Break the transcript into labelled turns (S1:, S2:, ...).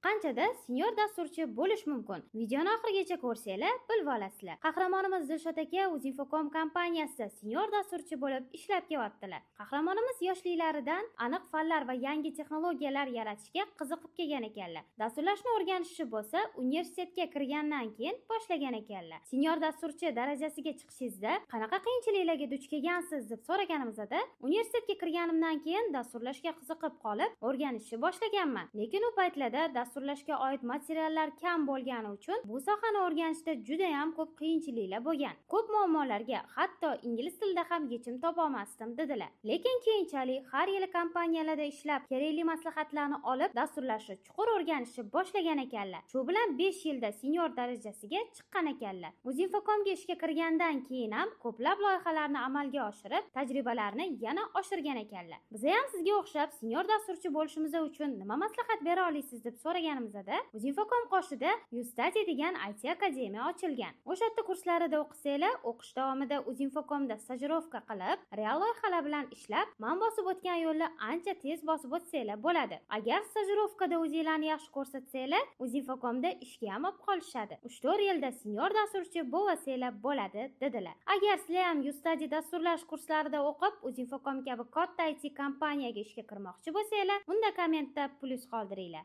S1: qanchada senior dasturchi bo'lish mumkin? Videoni oxirigacha ko'rsanglar bilib olasizlar. Qahramonimiz Dilshod aka Uzinfocom kompaniyasida senior dasturchi bo'lib ishlab kelyaptilar. Qahramonimiz yoshliklaridan aniq fanlar va yangi texnologiyalar yaratishga qiziqib kelgan ekanlar. Dasturlashni o'rganishi bo'lsa, universitetga kirgandan keyin boshlagan ekanlar. Senior dasturchi darajasiga chiqishingizda qanaqa qiyinchiliklarga duch kelgansiz deb so'raganimizda, universitetga kirganimdan keyin dasturlashga qiziqib qolib, o'rganishni boshlaganman. Lekin u paytlarda dasturlashga oid materiallar kam bo'lgani uchun bu sohani o'rganishda juda ham ko'p qiyinchiliklar bo'lgan. Ko'p muammolarga hatto ingliz tilida ham yechim topa olmasdim dedilar. Lekin keyinchalik har yili kompaniyalarda ishlab, kerakli maslahatlarni olib, dasturlashni chuqur o'rganishni boshlagan ekanlar. Shu bilan 5 yilda senior darajasiga chiqqan ekanlar. Uzinfocomga ishga kirgandan keyin ham ko'plab loyihalarni amalga oshirib, tajribalarni yana oshirgan ekanlar. Biz ham sizga o'xshab senior dasturchi bo'lishimiz uchun nima maslahat bera olasiz deb so'raganimizda, Uzinfocom qoshida Ustudy degan IT akademiya ochilgan. O'sha yerda kurslarida o'qisanglar, o'qish davomida Uzinfocomda stajirovka qilib, real loyihalar bilan ishlab, men bosib o'tgan yo'lni ancha tez bosib o'tsanglar bo'ladi. Agar stajirovkada o'zingizlarni yaxshi ko'rsatsanglar, Uzinfocomda ishga ham olib qolishadi. 3-4 yilda senior dasturchi bo'lsanglar bo'ladi dedilar. Agar sizlar ham Ustudy dasturlash kurslarida o'qib, Uzinfocom kabi katta IT kompaniyaga ishga kirmoqchi bo'lsanglar, unda kommentda plus qoldiringlar.